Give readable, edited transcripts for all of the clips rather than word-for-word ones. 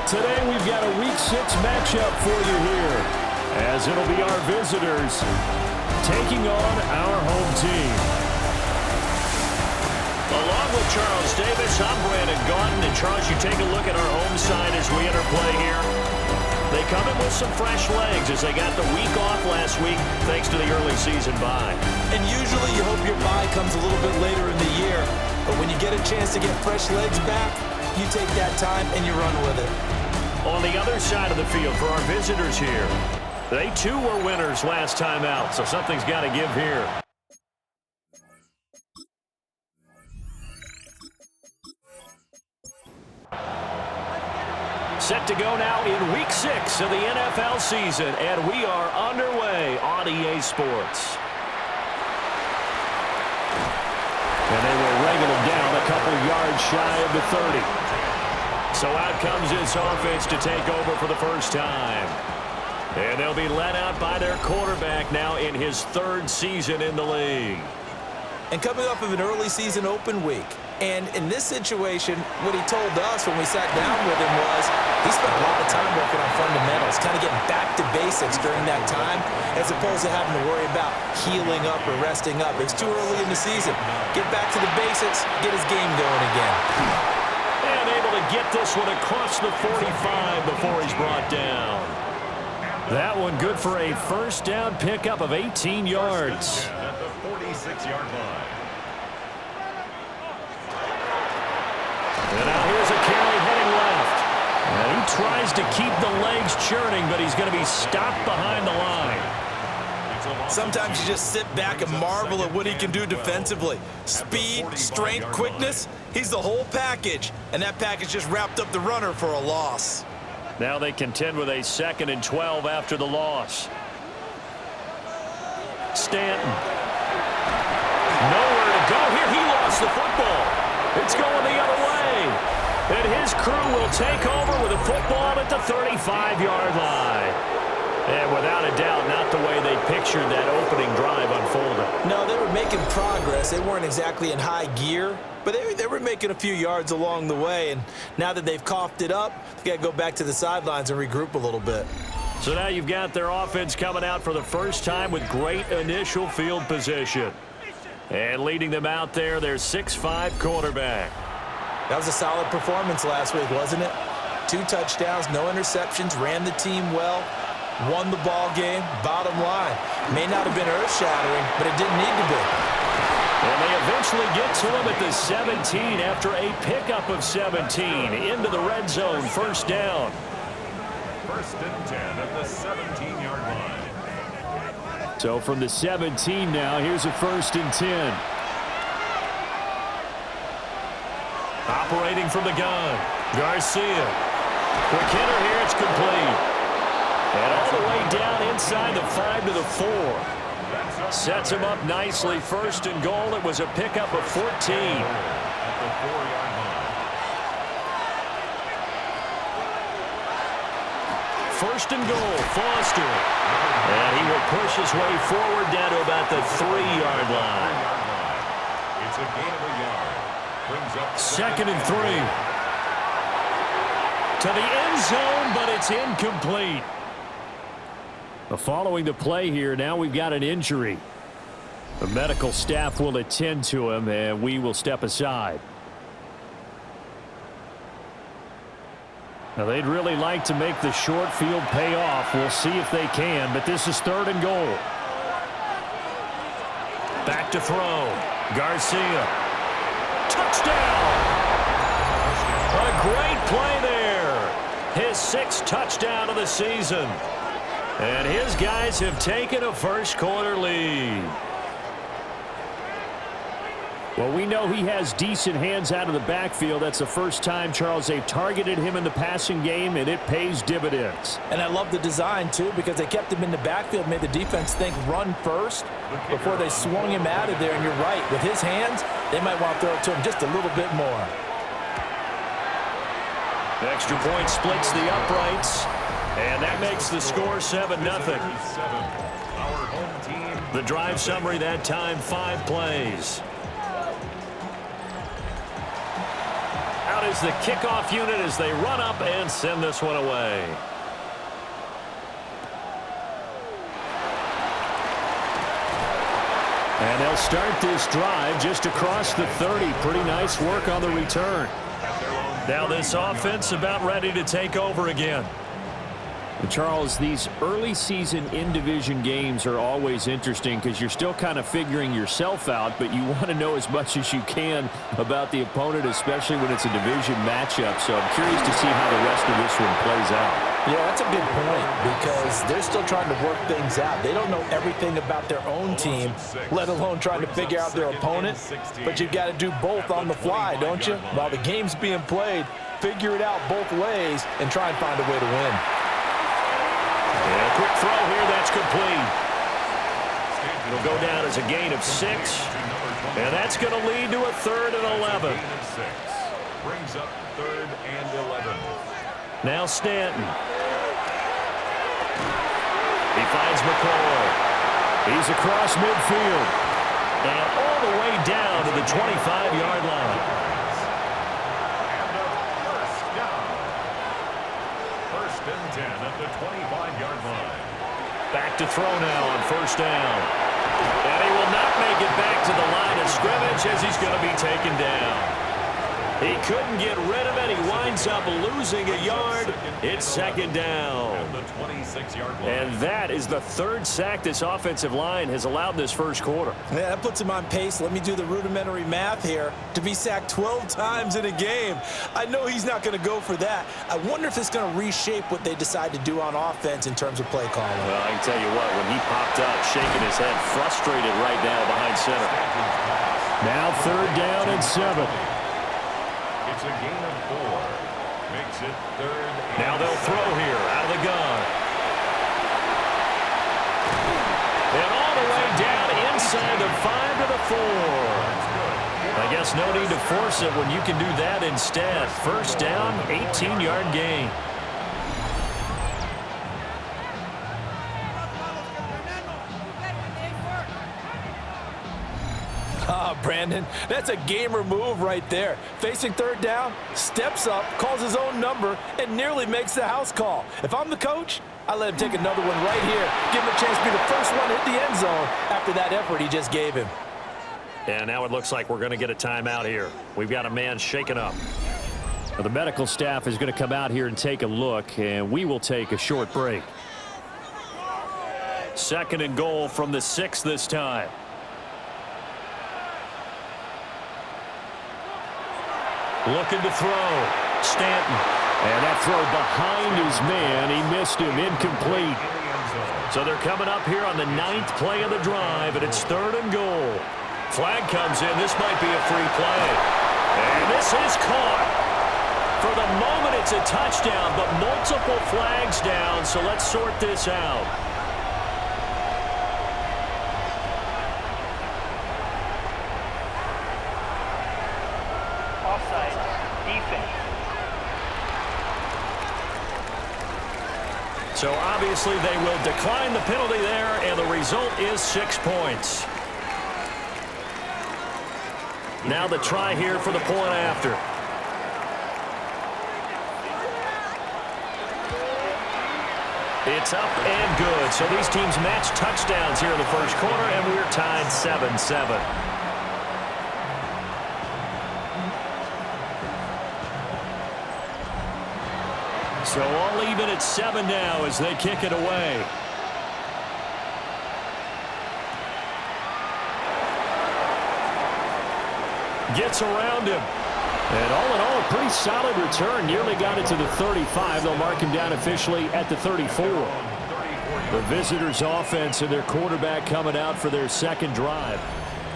Today we've got a Week 6 matchup for you here, as it'll be our visitors taking on our home team. Along with Charles Davis, I'm Brandon Gaudin. And Charles, you take a look at our home side as we enter play here. They come in with some fresh legs as they got the week off last week thanks to the early season bye. And usually you hope your bye comes a little bit later in the year. But when you get a chance to get fresh legs back, you take that time and you run with it. On the other side of the field for our visitors here, they too were winners last time out, so something's got to give here. Set to go now in Week 6 of the NFL season, and we are underway on EA Sports. And they will wrangle him down a couple yards shy of the 30. So out comes this offense to take over for the first time. And they'll be led out by their quarterback now in his third season in the league. And coming off of an early season open week. And in this situation, what he told us when we sat down with him was he spent a lot of time working on fundamentals, kind of getting back to basics during that time, as opposed to having to worry about healing up or resting up. It's too early in the season. Get back to the basics, get his game going again. And able to get this one across the 45 before he's brought down. That one good for a first down pickup of 18 yards. At the 46-yard line. And now here's a carry heading left. And he tries to keep the legs churning, but he's going to be stopped behind the line. Sometimes you just sit back and marvel at what he can do defensively. Speed, strength, quickness, he's the whole package. And that package just wrapped up the runner for a loss. Now they contend with a 2nd and 12 after the loss. Stanton. Nowhere to go here. He lost the football. It's going the other way. And his crew will take over with a football at the 35-yard line. And without a doubt, not the way they pictured that opening drive unfolding. No, they were making progress. They weren't exactly in high gear, but they were making a few yards along the way. And now that they've coughed it up, they got to go back to the sidelines and regroup a little bit. So now you've got their offense coming out for the first time with great initial field position. And leading them out there, their 6'5" quarterback. That was a solid performance last week, wasn't it? 2 touchdowns, no interceptions, ran the team well, won the ball game, bottom line. May not have been earth-shattering, but it didn't need to be. And they eventually get to him at the 17 after a pickup of 17 into the red zone, first down. 1st and 10 at the 17-yard line. So from the 17 now, here's a 1st and 10. Operating from the gun, Garcia. Quick hitter here, it's complete. And all the way down inside the 5 to the 4. Sets him up nicely. 1st and goal. It was a pickup of 14. At the 4-yard line. 1st and goal, Foster. And he will push his way forward down to about the 3-yard line. It's a gain of a yard. Brings up 2nd and 3. To the end zone, but it's incomplete. Following the play here, now we've got an injury. The medical staff will attend to him, and we will step aside. Now, they'd really like to make the short field pay off. We'll see if they can, but this is 3rd and goal. Back to throw. Garcia. Touchdown! A great play there. His 6th touchdown of the season. And his guys have taken a first-quarter lead. Well, we know he has decent hands out of the backfield. That's the first time, Charles, they've targeted him in the passing game, and it pays dividends. And I love the design, too, because they kept him in the backfield, made the defense think run first before they swung him out of there. And you're right, with his hands, they might want to throw it to him just a little bit more. Extra point splits the uprights, and that makes the score 7-0. Our home team. The drive summary that time, 5 plays. out is the kickoff unit as they run up and send this one away. And they'll start this drive just across the 30. Pretty nice work on the return. Now this offense about ready to take over again. Charles, these early season in-division games are always interesting because you're still kind of figuring yourself out, but you want to know as much as you can about the opponent, especially when it's a division matchup. So I'm curious to see how the rest of this one plays out. Yeah, that's a good point because they're still trying to work things out. They don't know everything about their own team, let alone trying to figure out their opponent. But you've got to do both on the fly, don't you? While the game's being played, figure it out both ways and try and find a way to win. And a quick throw here, that's complete. It'll go down as a gain of 6. And that's going to lead to a 3rd and 11. Brings up 3rd and 11. Now Stanton. He finds McCoy. He's across midfield. And all the way down to the 25-yard line. First and 10 at the 25-yard line. Back to throw now on 1st down. And he will not make it back to the line of scrimmage as he's going to be taken down. He couldn't get rid of it. He winds up losing a yard. It's 2nd down. And that is the 3rd sack this offensive line has allowed this first quarter. Yeah, that puts him on pace. Let me do the rudimentary math here. To be sacked 12 times in a game. I know he's not going to go for that. I wonder if it's going to reshape what they decide to do on offense in terms of play calling. Well, I can tell you what, when he popped up, shaking his head, frustrated right now behind center. Now 3rd down and 7. It's a gain of 4. Makes it 3rd. Now they'll throw here out of the gun. And all the way down inside the 5 to the 4. I guess no need to force it when you can do that instead. 1st down, 18-yard gain. Brandon, that's a gamer move right there. Facing 3rd down, steps up, calls his own number, and nearly makes the house call. If I'm the coach, I let him take another one right here. Give him a chance to be the first one to hit the end zone after that effort he just gave him. And now it looks like we're going to get a timeout here. We've got a man shaken up. Well, the medical staff is going to come out here and take a look, and we will take a short break. 2nd and goal from the 6 this time. Looking to throw. Stanton. And that throw behind his man. He missed him. Incomplete. So they're coming up here on the 9th play of the drive, and it's 3rd and goal. Flag comes in. This might be a free play. And this is caught. For the moment, it's a touchdown, but multiple flags down, so let's sort this out. So obviously they will decline the penalty there, and the result is 6 points. Now the try here for the point after. It's up and good. So these teams match touchdowns here in the first quarter, and we're tied 7-7. So all even at 7 now as they kick it away. Gets around him. And all in all, a pretty solid return. Nearly got it to the 35. They'll mark him down officially at the 34. The visitors' offense and their quarterback coming out for their 2nd drive.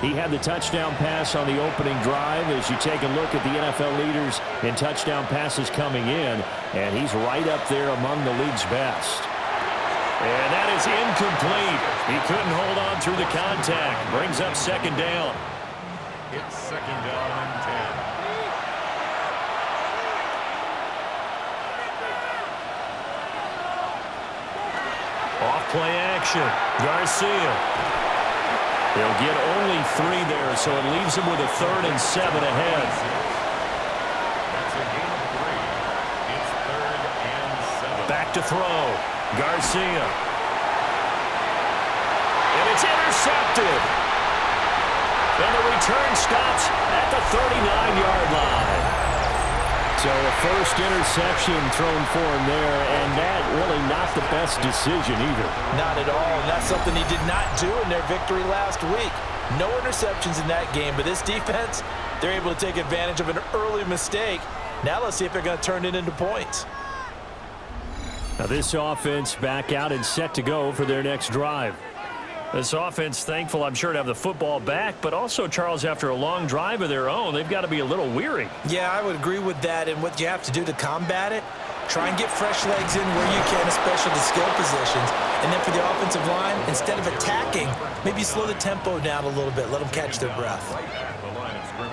He had the touchdown pass on the opening drive as you take a look at the NFL leaders in touchdown passes coming in, and he's right up there among the league's best. And that is incomplete. He couldn't hold on through the contact. Brings up 2nd down. It's 2nd down and 10. Off play action. Garcia. They'll get only 3 there, so it leaves them with a 3rd and 7 ahead. Back to throw. Garcia. And it's intercepted. And the return stops at the 39-yard line. So a first interception thrown for him there, and that really not the best decision either. Not at all, and that's something he did not do in their victory last week. No interceptions in that game, but this defense, they're able to take advantage of an early mistake. Now let's see if they're going to turn it into points. Now this offense back out and set to go for their next drive. This offense, thankful, I'm sure, to have the football back, but also, Charles, after a long drive of their own, they've got to be a little weary. Yeah, I would agree with that, and what you have to do to combat it, try and get fresh legs in where you can, especially the skill positions. And then for the offensive line, instead of attacking, maybe slow the tempo down a little bit, let them catch their breath.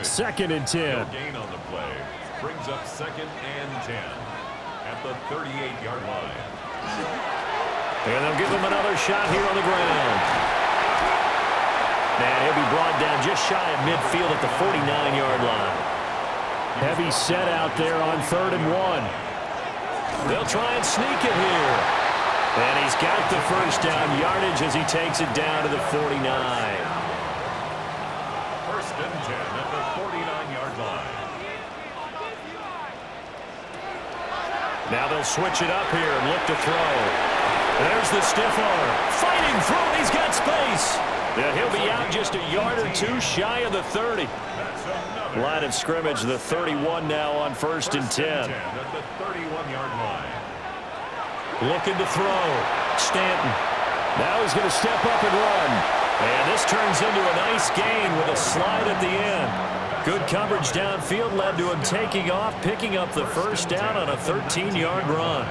Second and 10. Gain on the play brings up 2nd and 10 at the 38-yard line. And they'll give him another shot here on the ground. And he'll be brought down just shy of midfield at the 49-yard line. Heavy set out there on 3rd and 1. They'll try and sneak it here. And he's got the first down yardage as he takes it down to the 49. 1st and 10 at the 49-yard line. Now they'll switch it up here and look to throw. There's the stiff arm. Fighting through. He's got space. Yeah, he'll be out just a yard or two shy of the 30. Line of scrimmage, the 31 now on 1st and 10. At the 31-yard line. Looking to throw. Stanton. Now he's going to step up and run. And this turns into a nice gain with a slide at the end. Good coverage downfield led to him taking off, picking up the first down on a 13-yard run.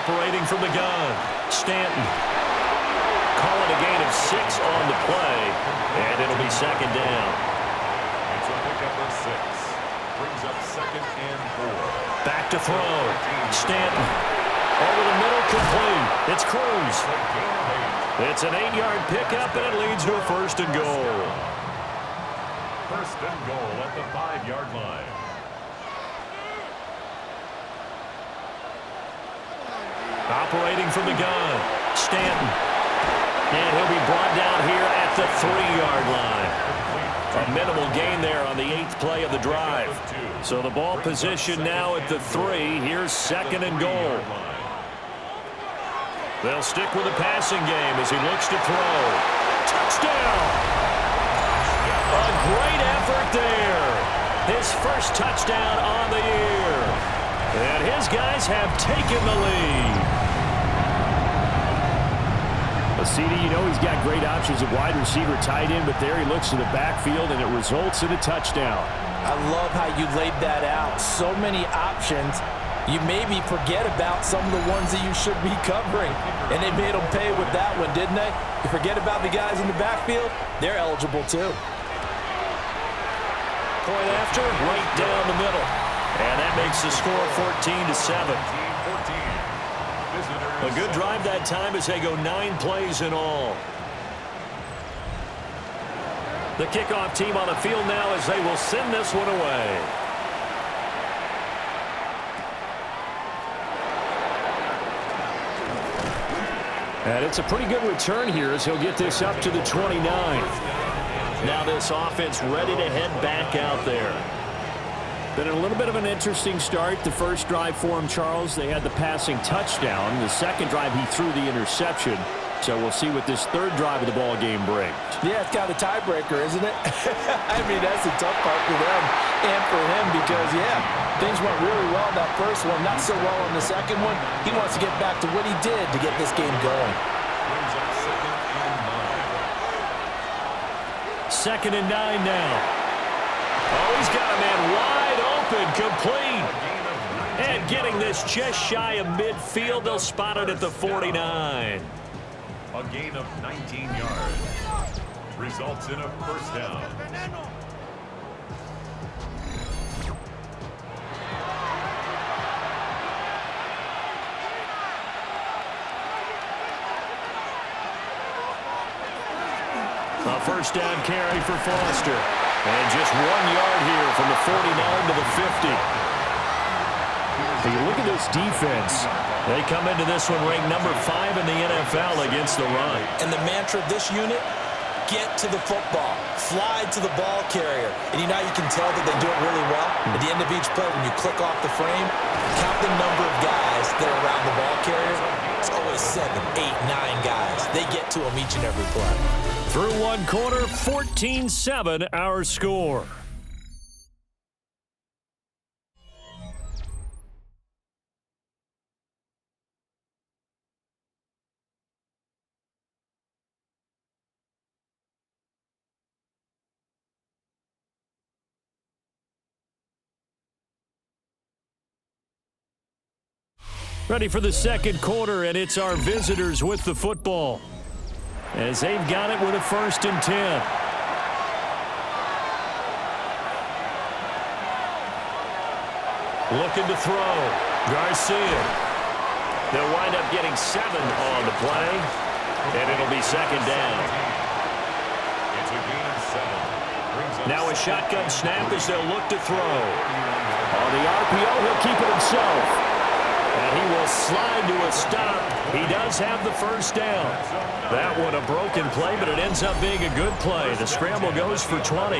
Operating from the gun, Stanton. Calling a gain of 6 on the play, and it'll be 2nd down. It's a pickup of 6. Brings up 2nd and 4. Back to throw, Stanton. Over the middle, complete. It's Cruz. It's an 8-yard pickup, and it leads to a 1st and goal. 1st and goal at the 5-yard line. Operating from the gun, Stanton. And he'll be brought down here at the 3-yard line. A minimal gain there on the 8th play of the drive. So the ball position now at the 3. Here's 2nd and goal. They'll stick with the passing game as he looks to throw. Touchdown! A great effort there. His first touchdown on the year. And his guys have taken the lead. CD, you know he's got great options of wide receiver, tight end, but there he looks to the backfield, and it results in a touchdown. I love how you laid that out. So many options. You maybe forget about some of the ones that you should be covering, and they made them pay with that one, didn't they? You forget about the guys in the backfield, they're eligible too. Point after, right down the middle. And that makes the score 14-7. A good drive that time as they go 9 plays in all. The kickoff team on the field now as they will send this one away. And it's a pretty good return here as he'll get this up to the 29. Now this offense ready to head back out there. Been a little bit of an interesting start. The first drive for him, Charles, they had the passing touchdown. The second drive, he threw the interception. So we'll see what this third drive of the ball game brings. Yeah, it's kind of a tiebreaker, isn't it? I mean, that's the tough part for them and for him because, yeah, things went really well in that first one, not so well in the second one. He wants to get back to what he did to get this game going. 2nd and 9 now. Oh, he's got a man wide open, complete. And getting this just shy of midfield, they'll spot it at the 49. A gain of 19 yards. Results in a first down. A first down carry for Foster. And just 1 yard here from the 49 to the 50. Hey, look at this defense. They come into this one ranked number 5 in the NFL against the run. And the mantra of this unit, get to the football. Fly to the ball carrier. And you know you can tell that they do it really well? At the end of each play, when you click off the frame, count the number of guys that are around the ball carrier. It's always 7, 8, 9 guys. They get to them each and every play. Through one quarter, 14-7 our score. Ready for the second quarter, and it's our visitors with the football, as they've got it with a 1st and 10. Looking to throw. Garcia. They'll wind up getting 7 on the play, and it'll be 2nd down. It's a gain of 7. Now a shotgun snap as they'll look to throw. On the RPO, he'll keep it himself. And he will slide to a stop. He does have the 1st down. That one a broken play, but it ends up being a good play. The scramble goes for 20.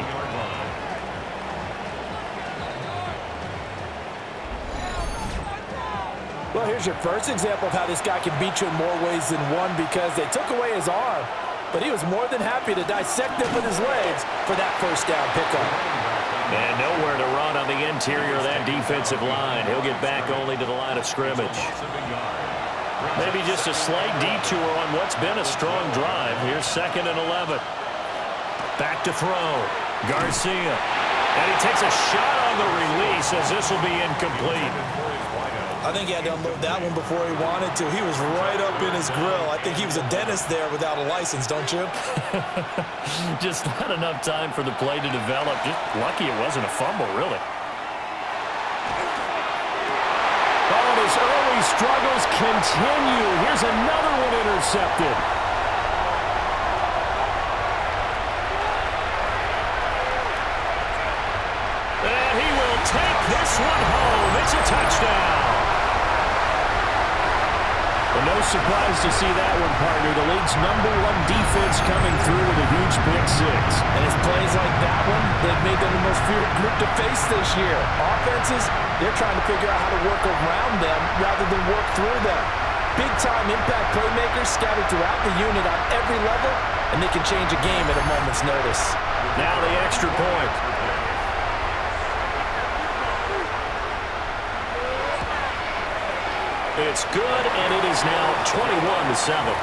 Well, here's your first example of how this guy can beat you in more ways than one, because they took away his arm, but he was more than happy to dissect it with his legs for that 1st down pickup. And nowhere to run on the interior of that defensive line. He'll get back only to the line of scrimmage. Maybe just a slight detour on what's been a strong drive. Here's 2nd and 11. Back to throw. Garcia. And he takes a shot on the release as this will be incomplete. I think he had to unload that one before he wanted to. He was right up in his grill. I think he was a dentist there without a license, don't you? Just not enough time for the play to develop. Just lucky it wasn't a fumble, really. Oh, and his early struggles continue. Here's another one intercepted. And he will take this one home. It's a touchdown. Well, no surprise to see that one, partner. The league's #1 defense coming through with a huge pick 6. And it's plays like that one that made them the most feared group to face this year. Offenses, they're trying to figure out how to work around them rather than work through them. Big-time impact playmakers scattered throughout the unit on every level, and they can change a game at a moment's notice. Now the extra point. It's good, and it is now 21-7.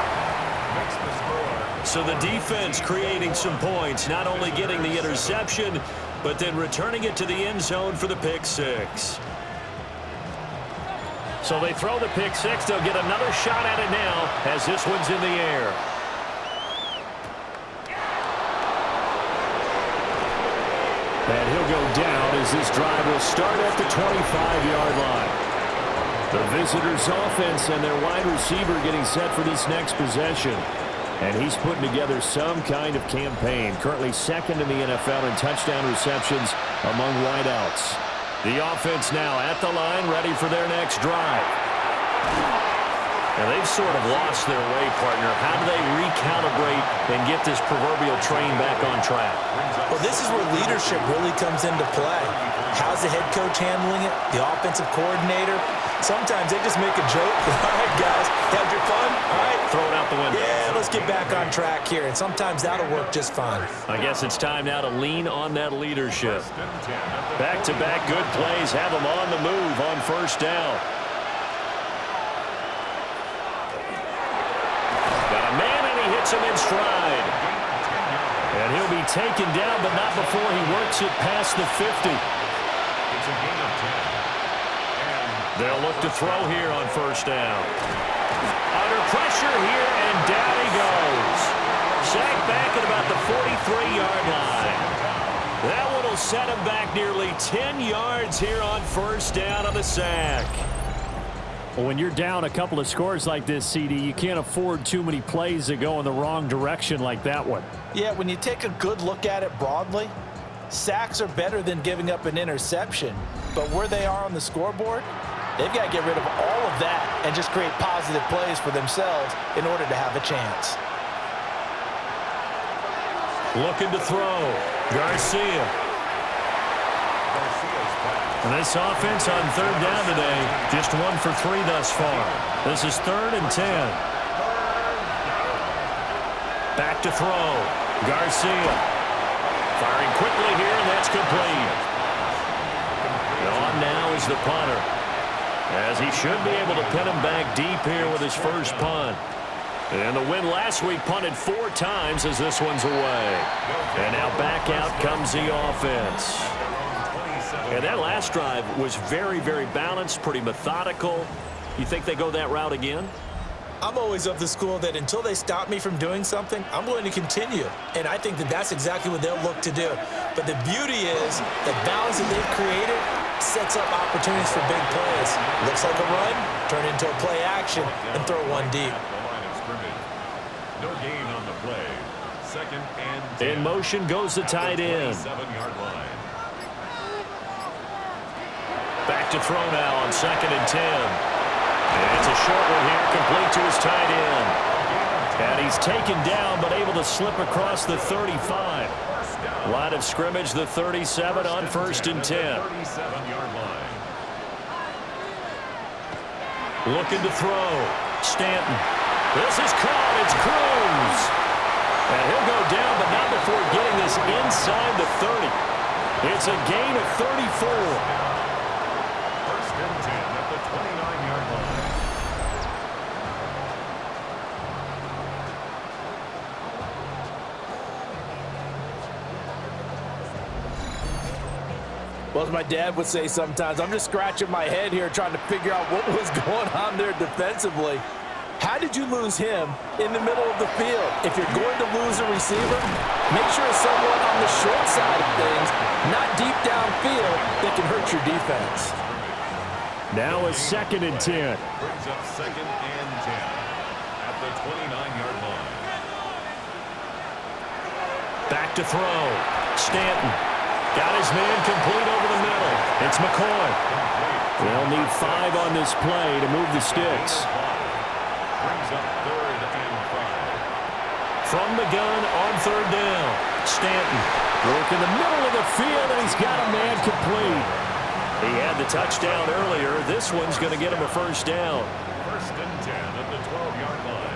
So the defense creating some points, not only getting the interception, but then returning it to the end zone for the pick 6. So they throw the pick 6. They'll get another shot at it now as this one's in the air. And he'll go down as this drive will start at the 25-yard line. The visitors' offense and their wide receiver getting set for this next possession. And he's putting together some kind of campaign. Currently 2nd in the NFL in touchdown receptions among wideouts. The offense now at the line, ready for their next drive. Now they've sort of lost their way, partner. How do they recalibrate and get this proverbial train back on track? Well, this is where leadership really comes into play. How's the head coach handling it? The offensive coordinator? Sometimes they just make a joke. All right, guys, had your fun? All right. Throw it out the window. Yeah, let's get back on track here. And sometimes that'll work just fine. I guess it's time now to lean on that leadership. Back-to-back good plays have them on the move on 1st down. Got a man, and he hits him in stride. And he'll be taken down, but not before he works it past the 50. It's a gain of 10. They'll look to throw here on 1st down. Under pressure here, and down he goes. Sacked back at about the 43-yard line. That one will set him back nearly 10 yards here on 1st down on the sack. Well, when you're down a couple of scores like this, CD, you can't afford too many plays that go in the wrong direction like that one. Yeah, when you take a good look at it broadly, sacks are better than giving up an interception. But where they are on the scoreboard, they've got to get rid of all of that and just create positive plays for themselves in order to have a chance. Looking to throw. Garcia. And this offense on third down today, just 1 for 3 thus far. This is 3rd and 10. Back to throw. Garcia. Firing quickly here, and that's complete. On now is the punter, as he should be able to pin him back deep here with his first punt. And the win last week punted 4 times as this one's away. And now back out comes the offense. And that last drive was very, very balanced, pretty methodical. You think they go that route again? I'm always of the school that until they stop me from doing something, I'm going to continue. And I think that that's exactly what they'll look to do. But the beauty is the balance that they've created sets up opportunities for big plays. Looks like a run, turn into a play action, and throw one deep. No gain on the play. 2nd and 10. In motion goes the tight end. 7-yard line. Back to throw now on 2nd and 10. And it's a short one here, complete to his tight end. And he's taken down, but able to slip across the 35. Line of scrimmage, the 37 on 1st and 10. 37-yard line. Looking to throw. Stanton. This is caught. It's Cruz. And he'll go down, but not before getting this inside the 30. It's a gain of 34. 1st and 10 at the 29-yard line. Well, as my dad would say sometimes, I'm just scratching my head here trying to figure out what was going on there defensively. How did you lose him in the middle of the field? If you're going to lose a receiver, make sure it's someone on the short side of things, not deep downfield, that can hurt your defense. Now a 2nd and 10. Brings up 2nd and 10 at the 29-yard line. Back to throw. Stanton. Got his man complete over the middle. It's McCoy. They'll need 5 on this play to move the sticks. Brings up 3rd and 5. From the gun on 3rd down. Stanton. Broke in the middle of the field, and he's got a man complete. He had the touchdown earlier. This one's going to get him a first down. 1st and 10 at the 12-yard line.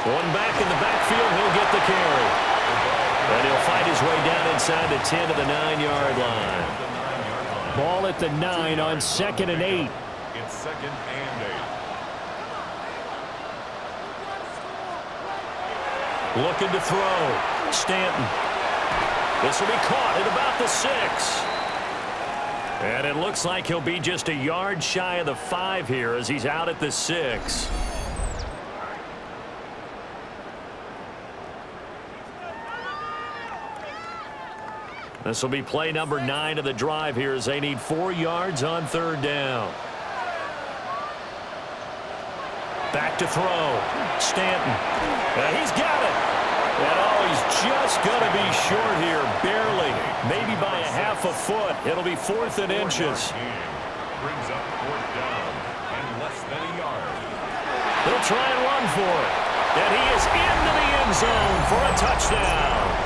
One back in the backfield. He'll get the carry. And he'll fight his way down inside the 10 to the 9-yard line. Ball at the 9 on 2nd and 8. It's 2nd and 8. Looking to throw. Stanton. This will be caught at about the 6. And it looks like he'll be just a yard shy of the 5 here as he's out at the 6. This will be play number 9 of the drive here as they need 4 yards on 3rd down. Back to throw. Stanton. And he's got it. And oh, he's just going to be short here, barely. Maybe by a half a foot. It'll be 4th and inches. Brings up 4th down and less than a yard. He'll try and run for it. And he is into the end zone for a touchdown.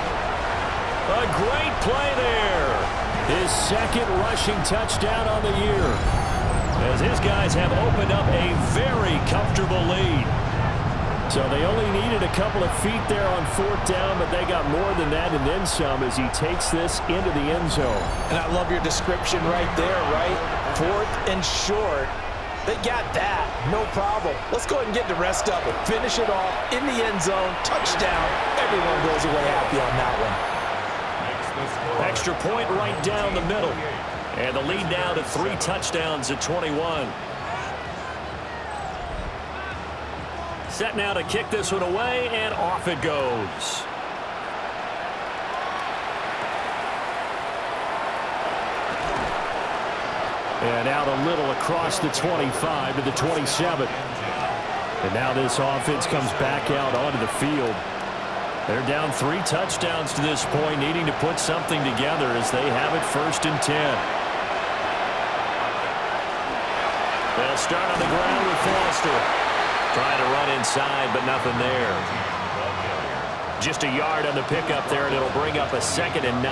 A great play there. His 2nd rushing touchdown on the year, as his guys have opened up a very comfortable lead. So they only needed a couple of feet there on 4th down, but they got more than that and then some as he takes this into the end zone. And I love your description right there, right? 4th and short. They got that. No problem. Let's go ahead and get the rest of it. Finish it off in the end zone. Touchdown. Everyone goes away happy on that one. Extra point right down the middle. And the lead now to 3 touchdowns at 21. Set now to kick this one away, and off it goes. And out a little across the 25 to the 27. And now this offense comes back out onto the field. They're down 3 touchdowns to this point, needing to put something together as they have it 1st and 10. They'll start on the ground with Foster. Trying to run inside, but nothing there. Just a yard on the pickup there, and it'll bring up a 2nd and 9.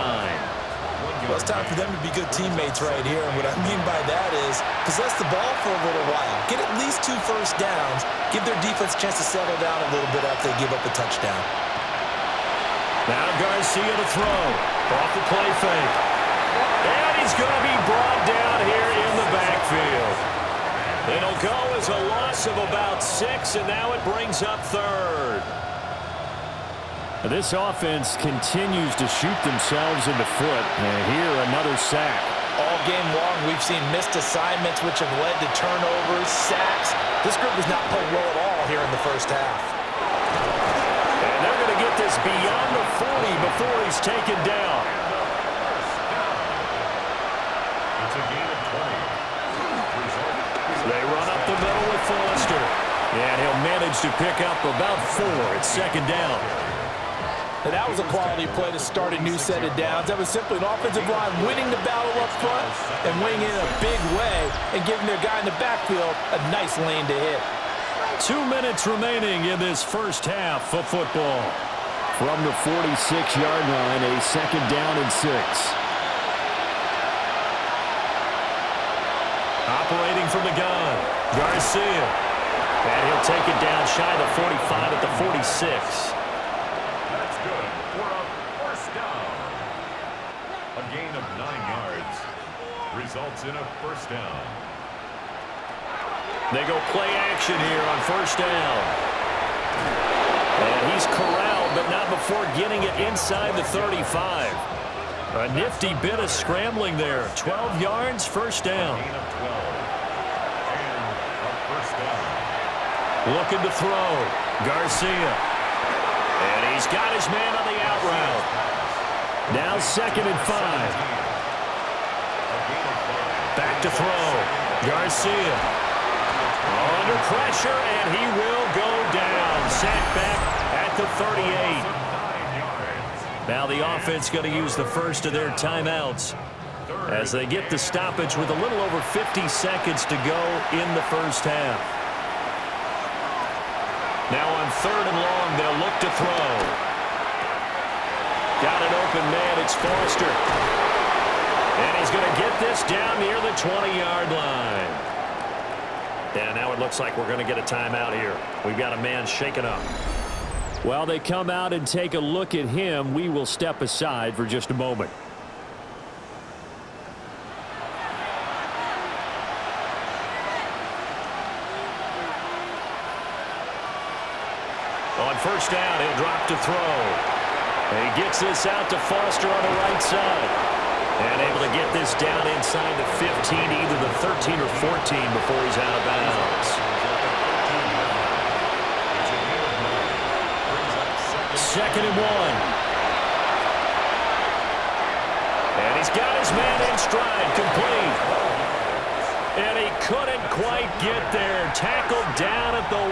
Well, it's time for them to be good teammates right here. And what I mean by that is possess the ball for a little while. Get at least 2 first downs. Give their defense a chance to settle down a little bit after they give up a touchdown. Now Garcia to throw. Off the play fake. And he's going to be brought down here in the backfield. It'll go as a loss of about 6, and now it brings up 3rd. This offense continues to shoot themselves in the foot. And here, another sack. All game long, we've seen missed assignments, which have led to turnovers, sacks. This group has not played well at all here in the first half. And they're going to get this beyond the 40 before he's taken down. It's a gain of 20. They run up the middle with Foster. And he'll manage to pick up about 4. It's 2nd down. And that was a quality play to start a new set of downs. That was simply an offensive line winning the battle up front and winning in a big way and giving their guy in the backfield a nice lane to hit. 2 minutes remaining in this first half of football. From the 46-yard line, a 2nd down and 6. Operating from the gun, Garcia. And he'll take it down shy of the 45 at the 46. That's good for a first down. A gain of 9 yards results in a first down. They go play action here on 1st down. And he's corralled, but not before getting it inside the 35. A nifty bit of scrambling there. 12 yards, 1st down. Gain of 12. And a first down. Looking to throw. Garcia. And he's got his man on the out route. Now 2nd and 5. Back to throw. Garcia. Under pressure, and he will go down. Sacked back at the 38. Now the offense going to use the first of their timeouts as they get the stoppage with a little over 50 seconds to go in the first half. Now on 3rd and long, they'll look to throw. Got an open man, it's Foster. And he's going to get this down near the 20-yard line. Yeah, now it looks like we're going to get a timeout here. We've got a man shaken up. While they come out and take a look at him, we will step aside for just a moment. On 1st down, he'll drop to throw. And he gets this out to Foster on the right side. And able to get this down inside the 15, either the 13 or 14 before he's out of bounds. 2nd and 1. And he's got his man in stride, complete. And he couldn't quite get there. Tackled down at the 1.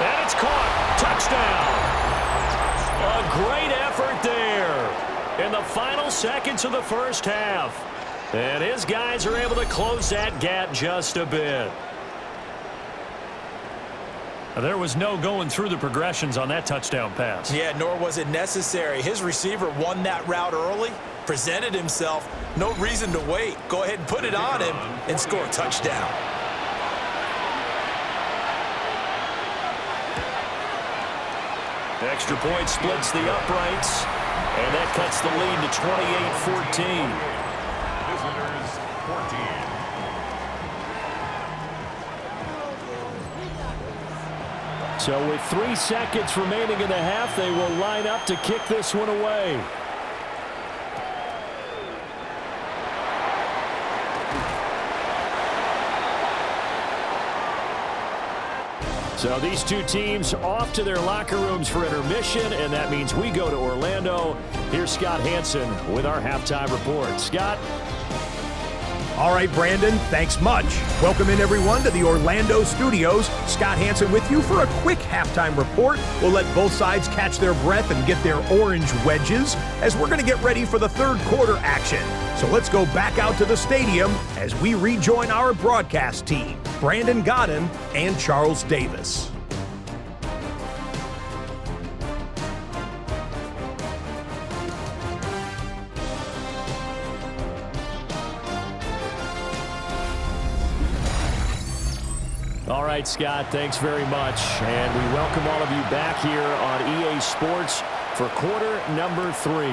And it's caught. Touchdown. A great effort there in the final seconds of the first half. And his guys are able to close that gap just a bit. There was no going through the progressions on that touchdown pass. Yeah, nor was it necessary. His receiver won that route early, presented himself. No reason to wait. Go ahead and put it on him and score a touchdown. Extra point splits the uprights, and that cuts the lead to 28-14. Visitors 14. So with 3 seconds remaining in the half, they will line up to kick this one away. So these two teams off to their locker rooms for intermission, and that means we go to Orlando. Here's Scott Hansen with our halftime report. Scott? All right, Brandon, thanks much. Welcome in, everyone, to the Orlando studios. Scott Hansen with you for a quick halftime report. We'll let both sides catch their breath and get their orange wedges as we're going to get ready for the third quarter action. So let's go back out to the stadium as we rejoin our broadcast team, Brandon Godden and Charles Davis. All right, Scott, thanks very much. And we welcome all of you back here on EA Sports for quarter number 3.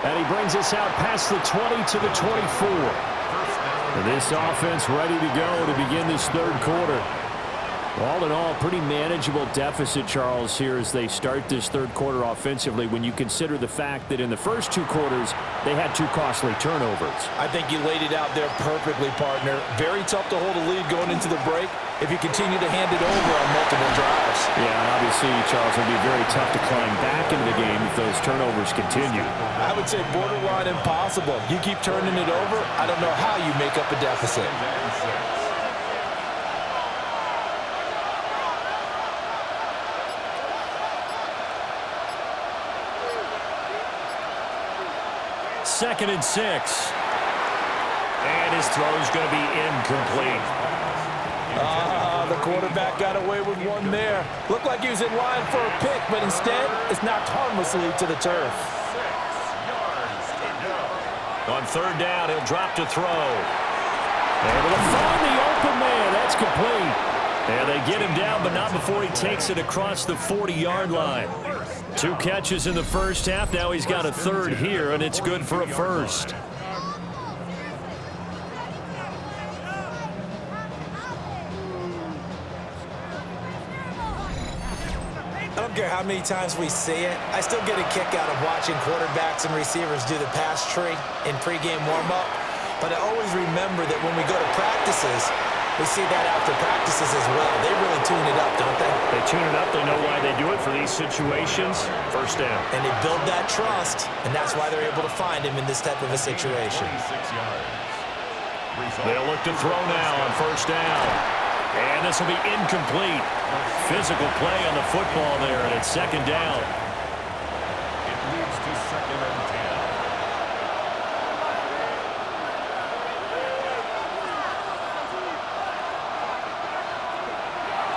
And he brings us out past the 20 to the 24. And this offense ready to go to begin this third quarter. All in all, pretty manageable deficit, Charles, here as they start this third quarter offensively when you consider the fact that in the first 2 quarters, they had 2 costly turnovers. I think you laid it out there perfectly, partner. Very tough to hold a lead going into the break if you continue to hand it over on multiple drives. Yeah, and obviously, Charles, it would be very tough to climb back into the game if those turnovers continue. I would say borderline impossible. You keep turning it over, I don't know how you make up a deficit. Second and 6. And his throw's going to be incomplete. The quarterback got away with one there. Looked like he was in line for a pick, but instead, it's knocked harmlessly to the turf. On third down, he'll drop to throw. Able to find the open man. That's complete. And they get him down, but not before he takes it across the 40-yard line. 2 catches in the first half. Now he's got a third here, and it's good for a first. I don't care how many times we see it. I still get a kick out of watching quarterbacks and receivers do the pass tree in pregame warm-up. But I always remember that when we go to practices, we see that after practices as well. They really tune it up, don't they? They tune it up. They know why they do it for these situations. First down. And they build that trust, and that's why they're able to find him in this type of a situation. They'll look to throw now on first down. And this will be incomplete. Physical play on the football there, and it's second down. It leads to second and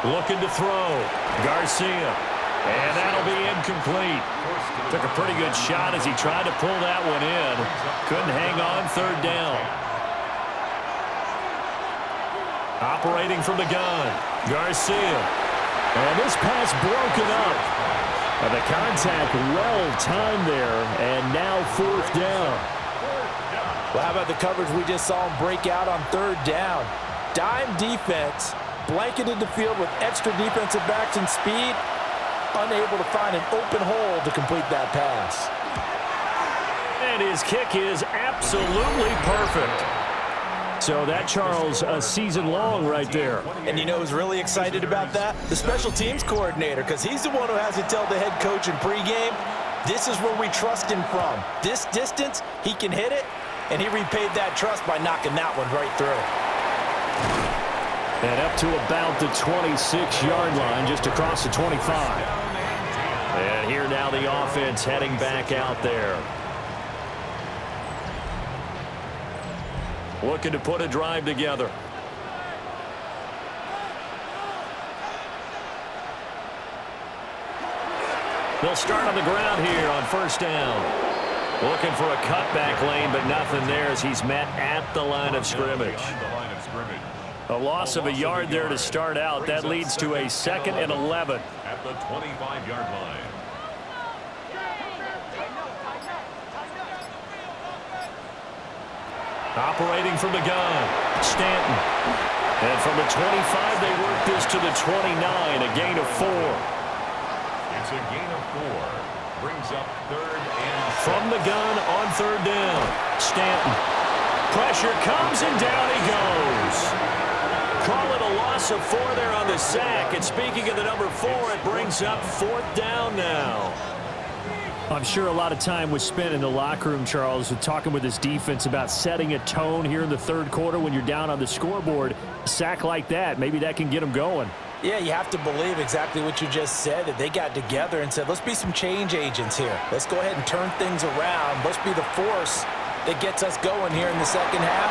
10. Looking to throw. Garcia. And that'll be incomplete. Took a pretty good shot as he tried to pull that one in. Couldn't hang on third down. Operating from the gun. Garcia. And this pass broken up. And the contact well-timed there, and now fourth down. Well, how about the coverage we just saw him break out on third down? Dime defense, blanketed the field with extra defensive backs and speed, unable to find an open hole to complete that pass. And his kick is absolutely perfect. So that, Charles, a season long right there. And you know who's really excited about that? The special teams coordinator, because he's the one who has to tell the head coach in pregame, this is where we trust him from. This distance, he can hit it, and he repaid that trust by knocking that one right through. And up to about the 26-yard line, just across the 25. And here now the offense heading back out there. Looking to put a drive together. They'll start on the ground here on first down. Looking for a cutback lane, but nothing there as he's met at the line of scrimmage. A loss of a yard there to start out. That leads to a 2nd and 11. At the 25-yard line. Operating from the gun, Stanton. And from the 25, they work this to the 29, a gain of 4. It's a gain of 4. Brings up 3rd and 6. From the gun on third down, Stanton. Pressure comes, and down he goes. Call it a loss of 4 there on the sack. And speaking of the number 4, it brings up 4th down now. I'm sure a lot of time was spent in the locker room, Charles, talking with his defense about setting a tone here in the third quarter when you're down on the scoreboard. A sack like that, maybe that can get them going. Yeah, you have to believe exactly what you just said, that they got together and said, let's be some change agents here. Let's go ahead and turn things around. Let's be the force that gets us going here in the second half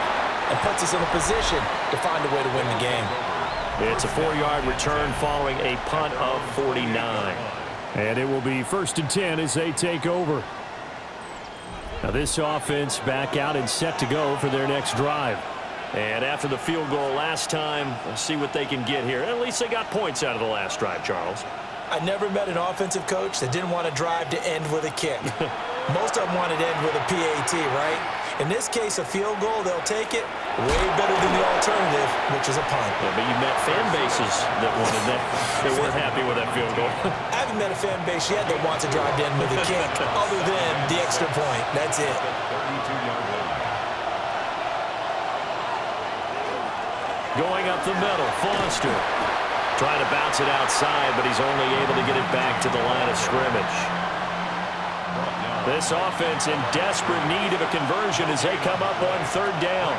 and puts us in a position to find a way to win the game. It's a 4-yard return following a punt of 49. And it will be 1st and 10 as they take over. Now this offense back out and set to go for their next drive. And after the field goal last time, we'll see what they can get here. At least they got points out of the last drive, Charles. I never met an offensive coach that didn't want to drive to end with a kick. Most of them wanted to end with a PAT, right? In this case, a field goal, they'll take it. Way better than the alternative, which is a punt. Yeah, but you met fan bases that wanted that. They weren't happy with that field goal. I haven't met a fan base yet that wants to drive to end with a kick, other than the extra point. That's it. Going up the middle, Foster. Trying to bounce it outside, but he's only able to get it back to the line of scrimmage. This offense in desperate need of a conversion as they come up on 3rd down.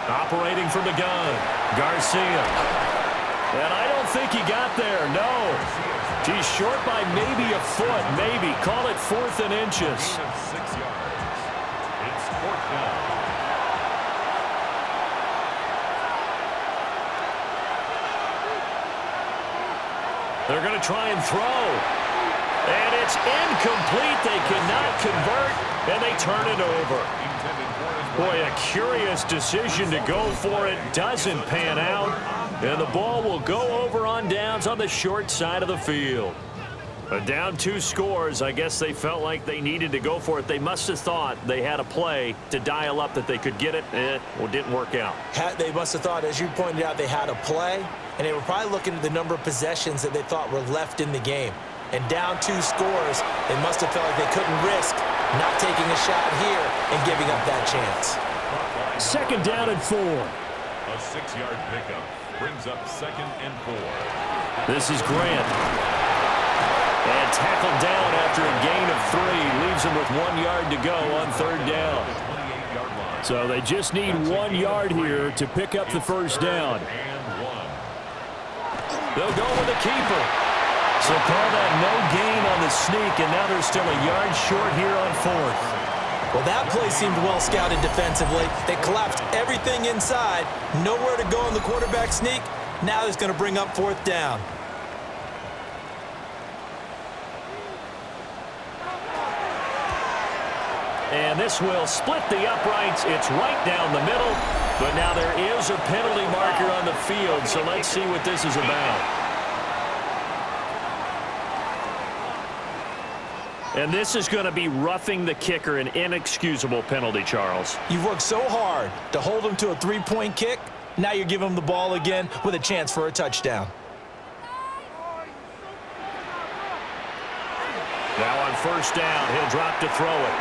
Operating from the gun, Garcia. And I don't think he got there, no. He's short by maybe a foot, maybe. Call it 4th and inches. 6 yards. It's 4th down. They're going to try and throw. And it's incomplete. They cannot convert, and they turn it over. Boy, a curious decision to go for it. Doesn't pan out. And the ball will go over on downs on the short side of the field. Down 2 scores. I guess they felt like they needed to go for it. They must have thought they had a play to dial up that they could get it. Well, didn't work out. They must have thought, as you pointed out, they had a play, and they were probably looking at the number of possessions that they thought were left in the game. And down 2 scores, they must have felt like they couldn't risk not taking a shot here and giving up that chance. 2nd down and 4. A 6-yard pickup brings up 2nd and 4. This is Grant. And tackled down after a gain of 3. Leaves him with 1 yard to go on 3rd down. So they just need 1 yard here to pick up the 1st down. They'll go with the keeper. So call that no gain on the sneak, and now they're still a yard short here on 4th. Well, that play seemed well scouted defensively. They collapsed everything inside. Nowhere to go in the quarterback sneak. Now it's going to bring up 4th down. And this will split the uprights. It's right down the middle. But now there is a penalty marker on the field, so let's see what this is about. And this is going to be roughing the kicker, an inexcusable penalty, Charles. You've worked so hard to hold him to a 3-point kick. Now you're giving him the ball again with a chance for a touchdown. Now on 1st down, he'll drop to throw it.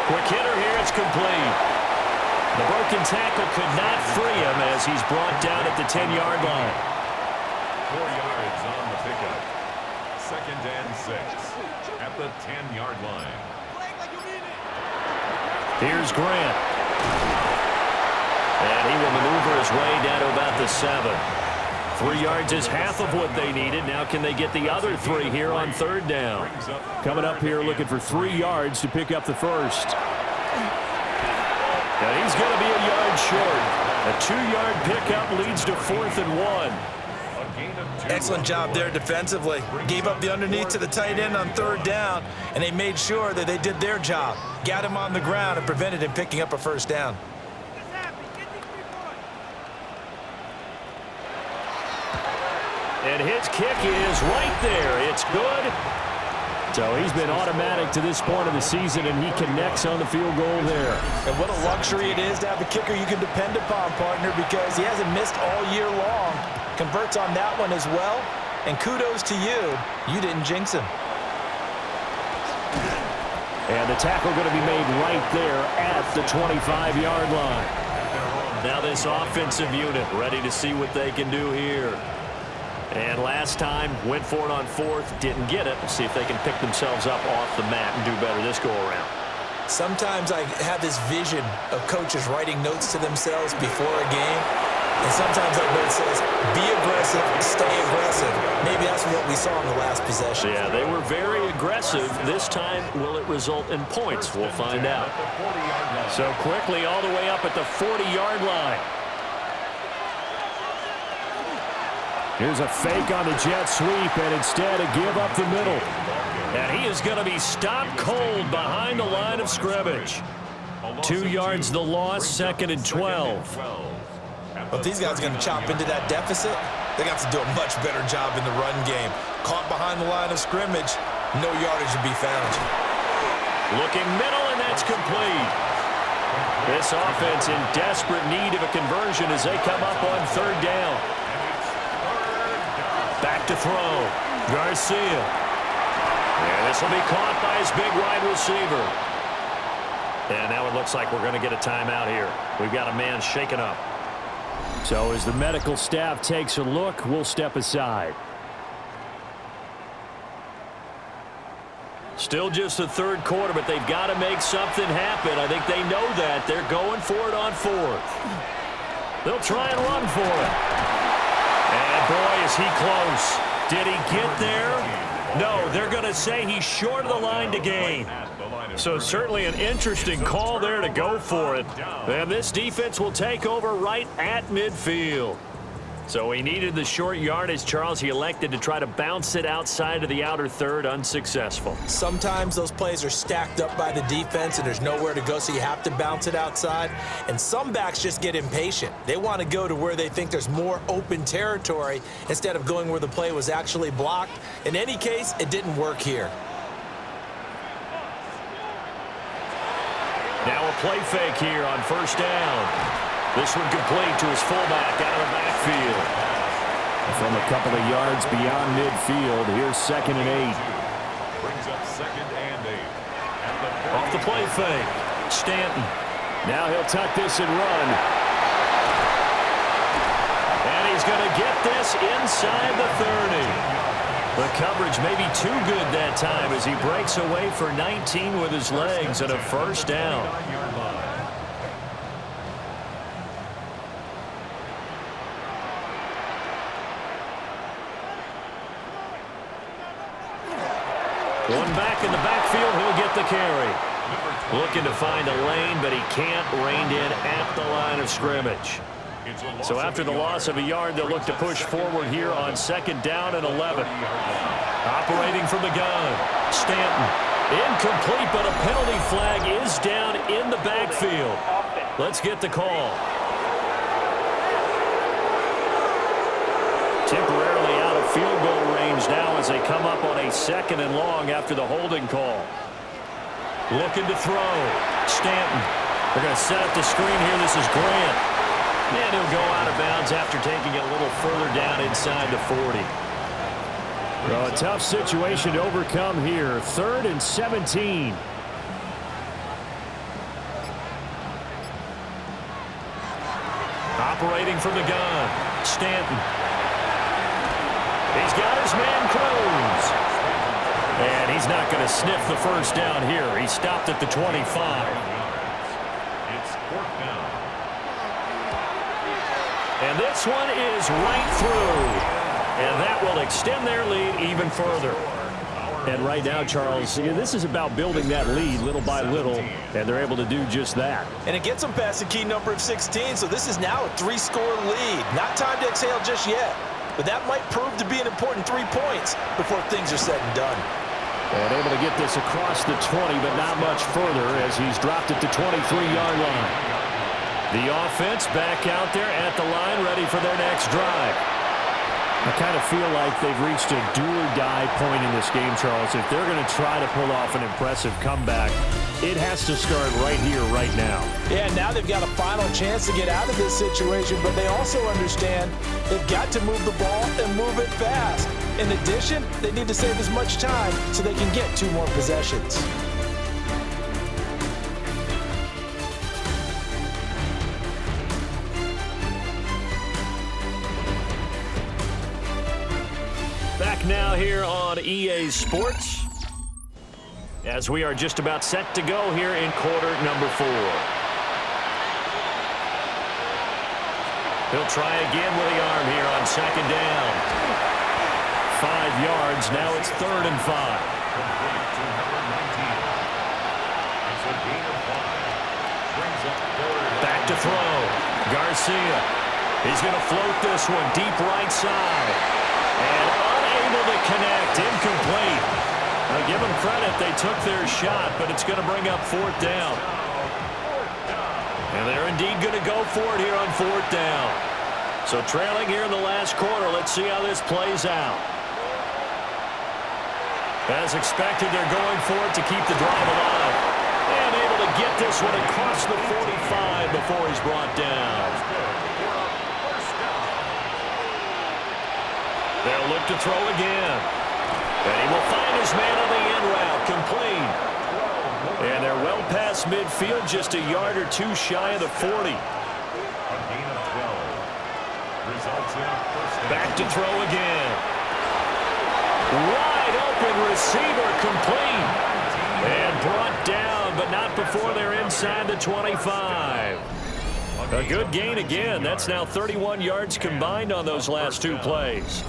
Quick hitter here, it's complete. The broken tackle could not free him as he's brought down at the 10-yard line. 4 yards on the pickup. 2nd and 6 at the 10-yard line. Here's Grant. And he will maneuver his way down to about the 7. 3 yards is half of what they needed. Now can they get the other 3 here on 3rd down? Coming up here looking for 3 yards to pick up the 1st. And he's going to be a yard short. A 2-yard pickup leads to 4th and 1. Excellent job there defensively. Gave up the underneath to the tight end on 3rd down, and they made sure that they did their job. Got him on the ground and prevented him picking up a 1st down. And his kick is right there. It's good. So he's been automatic to this point of the season, and he connects on the field goal there. And what a luxury it is to have a kicker you can depend upon, partner, because he hasn't missed all year long. Converts on that one as well, And kudos to you. You didn't jinx him. And the tackle going to be made right there at the 25-yard line. Now this offensive unit ready to see what they can do here. And last time, went for it on fourth, didn't get it. See if they can pick themselves up off the mat and do better this go-around. Sometimes I have this vision of coaches writing notes to themselves before a game. And sometimes that note says, be aggressive, stay aggressive. Maybe that's what we saw in the last possession. Yeah, they were very aggressive. This time, will it result in points? We'll find out. So quickly all the way up at the 40-yard line. Here's a fake on the jet sweep, and instead a give up the middle. And he is going to be stopped cold behind the line of scrimmage. 2 yards the loss, 2nd and 12. But if these guys are going to chop into that deficit, they got to do a much better job in the run game. Caught behind the line of scrimmage, no yardage to be found. Looking middle, and that's complete. This offense in desperate need of a conversion as they come up on 3rd down. Back to throw. Garcia. And this will be caught by his big wide receiver. And now it looks like we're going to get a timeout here. We've got a man shaken up. So as the medical staff takes a look, we'll step aside. Still just the 3rd quarter, but they've got to make something happen. I think they know that. They're going for it on 4th. They'll try and run for it. And boy, is he close. Did he get there? No, they're going to say he's short of the line to gain. So certainly an interesting call there to go for it. And this defense will take over right at midfield. So he needed the short yardage, Charles. He elected to try to bounce it outside of the outer third, unsuccessful. Sometimes those plays are stacked up by the defense and there's nowhere to go, so you have to bounce it outside. And some backs just get impatient. They want to go to where they think there's more open territory instead of going where the play was actually blocked. In any case, it didn't work here. Now a play fake here on 1st down. This one complete to his fullback out of the backfield. From a couple of yards beyond midfield, here's 2nd and 8. Brings up 2nd and 8. Off the play fake. Stanton. Now he'll tuck this and run. And he's going to get this inside the 30. The coverage may be too good that time as he breaks away for 19 with his legs and a 1st down. One back in the backfield, he'll get the carry. Looking to find a lane, but he can't rein in at the line of scrimmage. So after the loss of a yard, they'll look to push forward here on 2nd down and 11. Operating from the gun, Stanton. Incomplete, but a penalty flag is down in the backfield. Let's get the call. Temporarily out of field goal range now as they come up on a 2nd and long after the holding call. Looking to throw. Stanton. They're going to set up the screen here. This is Grant. And he'll go out of bounds after taking it a little further down inside the 40. Well, a tough situation to overcome here. 3rd and 17. Operating from the gun. Stanton. He's got his man closed. And he's not going to sniff the 1st down here. He stopped at the 25. It's 4th down. And this one is right through. And that will extend their lead even further. And right now, Charles, this is about building that lead little by little, and they're able to do just that. And it gets them past the key number of 16, so this is now a 3-score lead. Not time to exhale just yet, but that might prove to be an important 3 points before things are said and done. And able to get this across the 20, but not much further as he's dropped at the 23-yard line. The offense back out there at the line, ready for their next drive. I kind of feel like they've reached a do-or-die point in this game, Charles. If they're going to try to pull off an impressive comeback, it has to start right here, right now. Yeah, now they've got a final chance to get out of this situation, but they also understand they've got to move the ball and move it fast. In addition, they need to save as much time so they can get 2 more possessions. Back now here on EA Sports, as we are just about set to go here in quarter number 4. He'll try again with the arm here on second down. 5 yards. Now it's 3rd and 5. Back to throw. Garcia. He's going to float this one deep right side. And unable to connect. Incomplete. Now give them credit. They took their shot, but it's going to bring up 4th down. And they're indeed going to go for it here on 4th down. So trailing here in the last quarter. Let's see how this plays out. As expected, they're going for it to keep the drive alive. And able to get this one across the 45 before he's brought down. They'll look to throw again. And he will find his man on the end route. Complete. And they're well past midfield, just a yard or 2 shy of the 40. Back to throw again. Wide open receiver, complete. And brought down, but not before they're inside the 25. A good gain again. That's now 31 yards combined on those last 2 plays.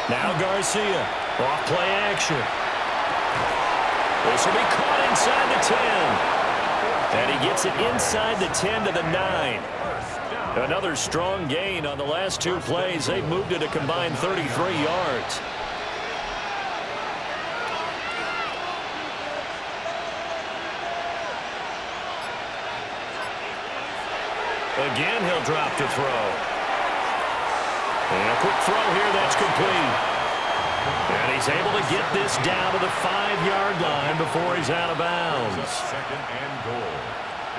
Now Garcia, off play action. This will be caught inside the 10. And he gets it inside the 10 to the 9. Another strong gain on the last 2 plays. They've moved it a combined 33 yards. Again, he'll drop to throw. And a quick throw here, that's complete. And he's able to get this down to the 5-yard line before he's out of bounds. 2nd and goal